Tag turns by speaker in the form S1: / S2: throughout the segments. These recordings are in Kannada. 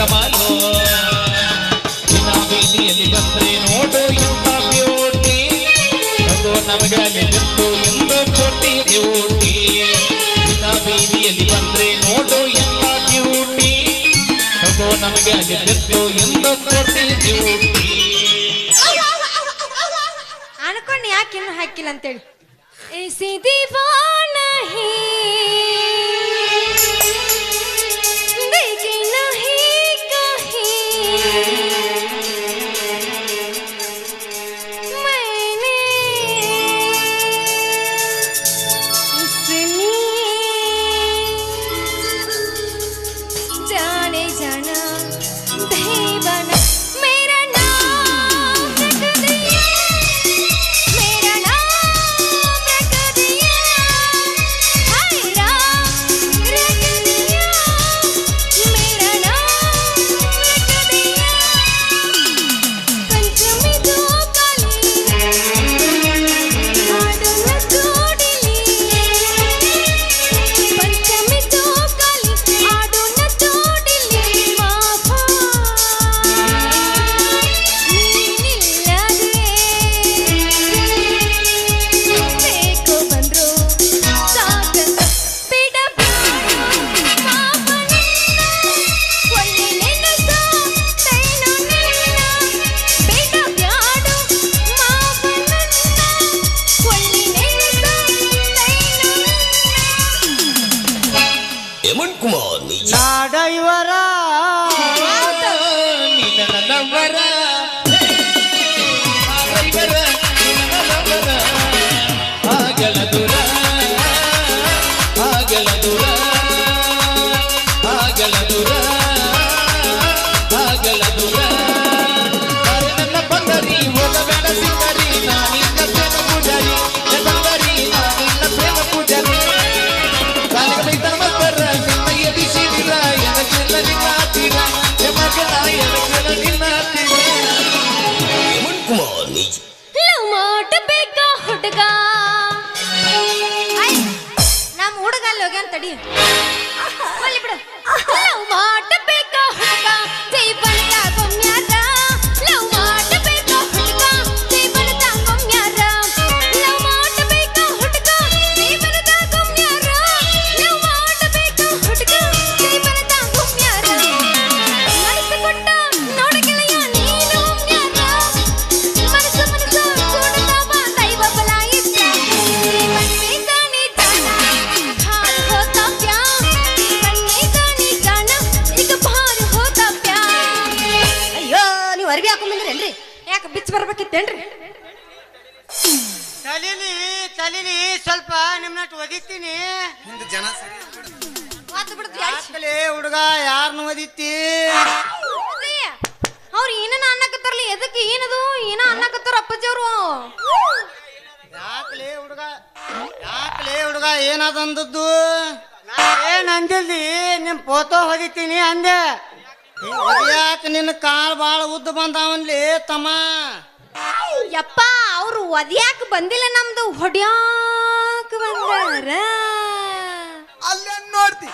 S1: ಸಮಾನು ದಿನ ಬೀದಿಯಲ್ಲಿ ಬಂದ್ರೆ ನೋಡು ಎಂತ ಬ್ಯೂಟಿ ಅದು ನಮಗಾಗಿ ನಿಂತು ಎಂದು ಕೋಟಿ ಡ್ಯೂಟಿ ದಿನ ಬೀದಿಯಲ್ಲಿ ಬಂದ್ರೆ ನೋಡು ಎಂತ ಬ್ಯೂಟಿ ಅದು ನಮಗಾಗಿ ನಿಂತು ಎಂದು ಕೋಟಿ ಡ್ಯೂಟಿ
S2: ಅನ್ಕೊಂಡು ಯಾಕೆ ಇನ್ನು ಹಾಕಿಲ್ಲ ಅಂತೇಳಿ ऐसी दीवाना है देखे नहीं कहीं मैंने इसलिए जाने जाना दीवाना मेरा नाम रख दिया मेरा नाम रख दिया हाय राम रख दिया मेरा नाम रख दिया पंचमी दो काली आडन तोड़ली पंचमी दो काली आडन तोड़ली माफा ನೀನಿಲ್ಲದೆ ಬೇಕೋ ಬಂದ್ರು ಸಾಕಂತ ಬಿಡಬೇಡ ಮಾವನನ್ನ ಒಳ್ಳೆ ನೆನಸು ತೈನು ನಿನ್ನ ಬಿಡಬ್ಯಾಡು ಮಾವನನ್ನ ಒಳ್ಳೆ ನೆನಸು ತೈನು ನಿನ್ನ
S3: ಹೇಮಂತ್ ಕುಮಾರ್ ನಿಜ
S4: ನಾಡೈವರ
S1: ನಿನ್ನ ನನ್ನವರ ಆರೈವರ ನಿನ್ನ ನನ್ನವರ ಆಗಲ ದೂರ ಆಗಲ ದೂರ ಆಗಲ ದೂರ ಆಗಲ ದೂರ ಅರೆ ನನ್ನ ಬಂದರಿ ಹೋಗಬೇಡ ಸಿಂಗರಿ ನಾನಿನ್ನ ಪ್ರೇಮ ಪೂಜಾರಿ ಬಂದರಿ ನಾನಿನ್ನ ಪ್ರೇಮ ಪೂಜಾರಿ ಕಾಲಿಗೆ ಬೈತಾರ ಮಕ್ಕಳ ನಿನ್ನ ಎಬಿಸಿದಿರ ಎನಗೆಲ್ಲ ನಿನ್ನ ಹತ್ತಿರ ಮಗನ ಎನಗೆಲ್ಲ ನಿನ್ನ ಹತ್ತಿರ
S3: ಹೇಮಂತ್ ಕುಮಾರ್ ನಿಜ
S2: ಲವ್ ಮಾಡಬೇಕಾ ಹುಡುಗ ನಮ್ಮ ಹುಡುಗ ಅಲ್ಲಿ ಹೋಗ್ಯಾನ ತಡಿ ಅಲ್ಲಿ ಬಿಡು ಲವ್ ಮಾಡಬೇಕಾ ಹುಡುಗ ಜೈ ಬಣ್ಣ ಗೊಮ್ಯಾರ ಲವ್ ಮಾಡಬೇಕಾ ಹುಡುಗ ಜೈ ಬಣ್ಣ ಗೊಮ್ಯಾರ ಲವ್ ಮಾಡಬೇಕಾ ಹುಡುಗ ಜೈ ಬಣ್ಣ ಗೊಮ್ಯಾರ ಲವ್ ಮಾಡಬೇಕಾ ಹುಡುಗ ಜೈ ಬಣ್ಣ ಗೊಮ್ಯಾರ ಮನಸ್ಸು ಕೊಟ್ಟ ನೋಡಗೆಳೆಯ ನೀನು ಒಮ್ಮ್ಯಾರ ಮನಸ್ಸು ಮನಸ್ಸು ಕೂಡದವ ದೈವ ಬಲ ಇದ್ದ ಬನ್ನಿ ಗಾನಿ ಜಾಣ ಭಾರ ಹೋತಾ ಪ್ಯಾರ್ ಬನ್ನಿ ಗಾನಿ ಜಾಣ ಈಗ ಭಾರ ಹೋತಾ ಪ್ಯಾರ್ ಅಯ್ಯೋ ನೀವು ಅರ್ಬಿ ಹಾಕೊಂಡ್ಬಂದ್ರೇನ್ರಿ ಯಾಕೆ ಬಿಚ್ಚ ಬರ್ಬೇಕಿತ್ತೇನ್ರಿ
S4: ತಲಿಲಿ ಸ್ವಲ್ಪ ನಿಮ್ನಟ್ಟು ಒದಿತೀನಿ
S2: ಮಾತು ಬಿಡ್ತು
S4: ಯಾಕಲೇ ಹುಡುಗ ಯಾರನ್ನ ಒದಿತಿ
S2: ಅವ್ರು ಏನನ ಅನ್ನಕತ್ತಾರಲಿ ಎದಕ್ಕೆ ಏನದು ಏನ ಅನ್ನಕತ್ತಾರ ಅಪ್ಪಾಜಿ ಅವರು
S4: ಯಾಕಲೇ ಹುಡುಗ ಏನಾದಂದದ್ದು ಏನ್ ಅಂದಿಲ್ದಿ ನಿಮ್ ಫೋಟೋ ಹೊದಿತೀನಿ ಅಂದೆ ಯಾಕೆ ನಿನ್ನ ಕಾಲ್ ಬಾಳ ಉದ್ದ ಬಂದಾವನ್ಲಿ ತಮ್ಮ
S2: ಯಪ್ಪ ಅವ್ರು ಒದ್ಯಾಕ ಬಂದಿಲ್ಲ ನಮ್ದು ಹೊಡ್ಯಾಕ ಬಂದಾರ
S4: ಅಲ್ಲೇ ನೋಡ್ತಿ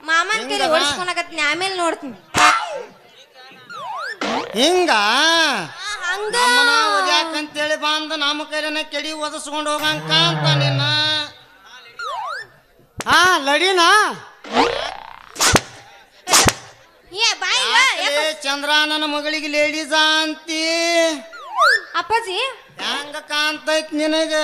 S2: ಮಾಮನ್ ಕೈಲಿ ಓಡಿಸ್ಕೊಳಕತ್ತೀನಿ ಆಮೇಲೆ ನೋಡ್ತೀನಿ
S4: ಹಿಂಗ
S2: ಹಂಗ
S4: ನಮ್ಮನ ಒದ್ಯಾಕಂತೇಳಿ ಬಂದ ನಮ್ಮ ಕೈಲನ ಕೆಡಿ ಒದಸ್ಕೊಂಡು ಹೋಗಂಕ ಅಂತ ನಿನ್ನ ಹಾ ಲಡಿನಾ
S2: ಏ ಬಾಯಿ
S4: ಯಾಕಲೇ ಚಂದ್ರ ನನ್ನ ಮಗಳಿಗೆ ಲೇಡೀಸ ಅಂತಿ
S2: ಅಪ್ಪಾಜಿ
S4: ಹೆಂಗ ಕಾಣ್ತೈತ್ ನಿನಗ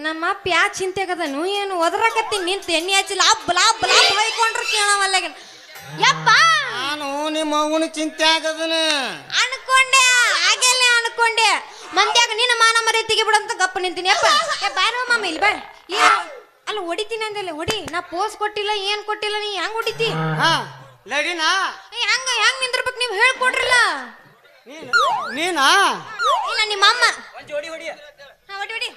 S2: ನಮ್ಮ ಪ್ಯಾ ಚಿಂತೆಗದನು ಏನು ಒದರಾಕತ್ತೀನಿ ನಿಂತ ಎಣ್ಣೆ ಹಚ್ಚಿ ಲಾಬ್ ಲಾಬ್ ಲಾಬ್ ಹೊಯ್ಕೊಂಡ್ರ ಕೇಳವಲ್ಲ ಯಪ್ಪ
S4: ನಾನು ನಿಮ್ಮ ಅವನ ಚಿಂತೆ ಆಗದನ
S2: ಅನ್ಕೊಂಡೆ ಹಾಗೆಲ್ಲ ಅನ್ಕೊಂಡೆ ಮಂದ್ಯಾಗ ನಿನ್ನ ಮಾನ ಮರ್ಯಾದೆ ಬಿಡಂತ ಗಪ್ಪ ನಿಂತೀನಿ ಯಪ್ಪ ಏ ಬಾರೋ ಮಾಮ ಇಲ್ಲಿ ಬಾ ಏನು ಅಲ್ಲ ಹೊಡಿತೀನಿ ಅಂದಲ್ಲ ಹೊಡಿ ನಾ ಪೋಸ್ ಕೊಟ್ಟಿಲ್ಲ ಏನ್ ಕೊಟ್ಟಿಲ್ಲ ನೀ ಹೆಂಗ್ ಹೊಡಿತಿ
S4: ಹಾ ಲಡಿನಾ
S2: ಹೆಂಗ ಹೆಂಗ್ ನಿಂದಿರ್ಬೇಕು ನೀವು ಹೇಳ್ಕೊಡ್ರಲ್ಲ
S4: ನೀನಾ
S2: ಇಲ್ಲ ನಿಮ್ಮ ಅಮ್ಮ
S5: ಜೋಡಿ ಹೊಡಿ
S2: ಹಾ, ಹೊಡಿ ಹೊಡಿ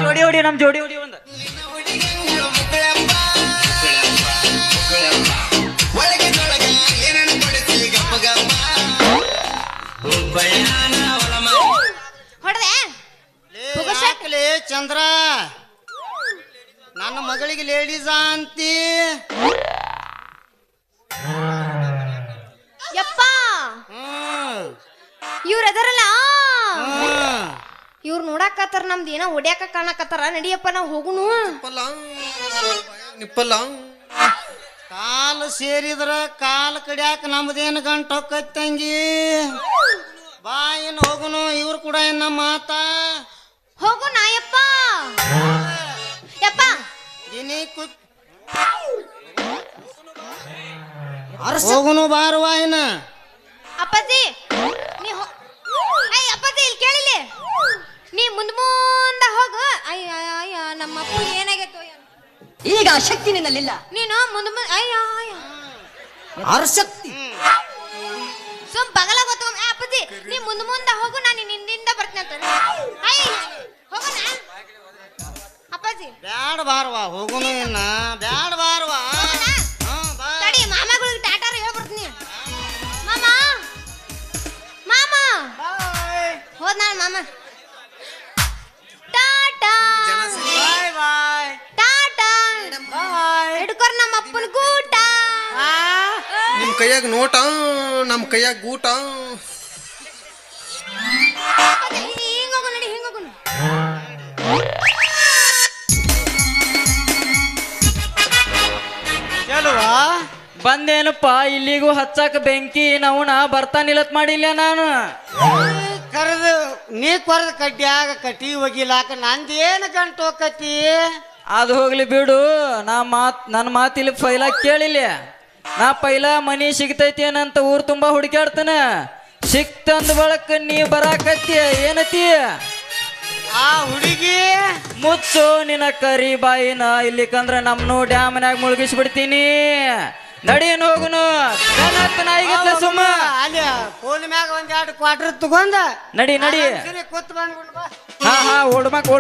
S5: ಜೋಡಿ ಹೊಡಿ ನಮ್ ಜೋಡಿ ಹೊಡಿ ಒಂದು
S2: ಹೊಡೆದೆ
S4: ಯಾಕಲೇ ಚಂದ್ರ ನನ್ನ ಮಗಳಿಗೆ ಲೇಡೀಸ ಅಂತಿ
S2: ಇವ್ರ ಅದರಲ್ಲ
S4: ಹ್ಮ್.
S2: ಇವ್ರು ನೋಡಾಕತ್ತಾರ ನಮ್ದು ಏನೋ ಹೊಡ್ಯಾಕ ಕಾಣಕತ್ತಾರ ನಡಿಯಪ್ಪ ನಾವು ಹೋಗುನು
S1: ನಿಪ್ಪಲ್ಲ
S4: ಕಾಲು ಸೇರಿದ್ರ ಕಾಲು ಕಡಿಯಾಕ ನಮ್ದೇನು ಗಂಟು ಹೊಕ್ಕೈತ್ ತಂಗಿ ಬಾ ಏನು ಹೋಗುನು ಇವ್ರು ಕೂಡ ಏನ ಮಾತಾ
S2: ಹೋಗುನ ಯಪ್ಪ ಯಪ್ಪ
S4: ದಿನಿ ಹೋಗುನು ಬಾರುವ ಏನ
S2: ಅಪ್ಪಾಜಿ ಅಪ್ಪಾಜಿ ಇಲ್ಲಿ ಕೇಳಿಲಿ ನೀ ಮುಂದ ಹೋಗು ಅಯ್ಯ ಅಯ್ಯ ನಮ್ಮ ಅಪ್ಪ ಏನಾಗೈತೋ
S6: ಈಗ ಆ ಶಕ್ತಿ ನಿನ್ನಲ್ಲಿಲ್ಲ.
S2: ನೀನು ಮುಂದ ಅಯ್ಯ ಅಯ್ಯ
S6: ಅರ್ಶಕ್ತಿ
S2: ಸುಮ್ ಬಗಲ ಗೊತ್ತು ಅಪ್ಪಾಜಿ ನೀ ಮುಂದ ಹೋಗು ನಾನು ನಿಂದಿಂದ ಬರ್ತೀನಿ ಅಂತ ಅಯ್ಯ ಹೋಗೋಣ ಅಪ್ಪಾಜಿ
S4: ಬ್ಯಾಡ ಬಾರುವ ಹೋಗುನು ಏನ ಬ್ಯಾಡ ಬಾರುವ
S2: ತಡಿ ಮಾಮಗಳಿಗೆ ಟಾಟಾರ ಹೇಳ್ಬಿಡ್ತೀನಿ ಮಾಮ ಮಾಮ ಹೋದ್ ನಾನು ಮಾಮ ಟಾಟಾ
S4: ಬಾಯ್ ಬಾಯ್
S2: ಟಾಟಾ ಹಿಡ್ಕೊರ್ ನಮ್ಮ ಅಪ್ಪನ ಗೂಟ
S1: ನಿಮ್ ಕೈಯಾಗ ನೋಟ ನಮ್ ಕೈಯಾಗ ಗೂಟ
S2: ಹಿಂಗ ಹೋಗು ನಡಿ ಹಿಂಗ ಹೋಗುನು
S4: ಚಲುವಾ
S5: ಬಂದೇನಪ್ಪ ಇಲ್ಲಿಗೂ ಹಚ್ಚಾಕ ಬೆಂಕಿ ನವನ ಬರ್ತಾನಿಲ್ಲತ್ ಮಾಡಿಲ್ಲ ನಾನು
S4: ಕರೆದು ನೀ ಕೊರದ ಕಡ್ಡ್ಯಾಗ ಕಟ್ಟಿ ಒಗಿಲಾಕ ನಂದೇನು ಗಂಟು ಹೋಕತಿ
S5: ಅದು ಹೋಗ್ಲಿ ಬಿಡು ನನ್ನ ಮಾತಿಲ್ಲಿ ಪೈಲ ಕೇಳಿಲ್ಲ ನಾ ಪೈಲ ಮನಿ ಸಿಗ್ತೈತಿ ಏನಂತ ಊರ್ ತುಂಬಾ ಹುಡುಕ್ಯಾಡ್ತಾನ ಸಿಕ್ತಂದ ಬಳಕ ನೀ ಬರಾಕತ್ತಿ ಏನತಿ
S4: ಆ ಹುಡುಗಿ
S5: ಮುಚ್ಚು ನಿನ್ನ ಕರಿ ಬಾಯಿನ ಇಲ್ಲಿಕಂದ್ರ ನಮ್ನು ಡ್ಯಾಮ್ನಾಗ ಮುಳುಗಿಸಿ ಬಿಡ್ತೀನಿ ನಡಿಯನ್ ಹೋಗುನು ನಾಯಿಗಿತ್ಲ ಸುಮ್ಮ
S4: ಅಲ್ಲಿ ಪೋಲಿ ಮ್ಯಾಗ ಒಂದ್ ಎರಡು ಕ್ವಾರ್ಟರ್ ತಗೊಂಡ
S5: ನಡಿ
S4: ಕೂತ್ ಬಂದ್ಬಿಡ್ ಬಾ
S5: ಹಾ ಓಡ್ಮಕ್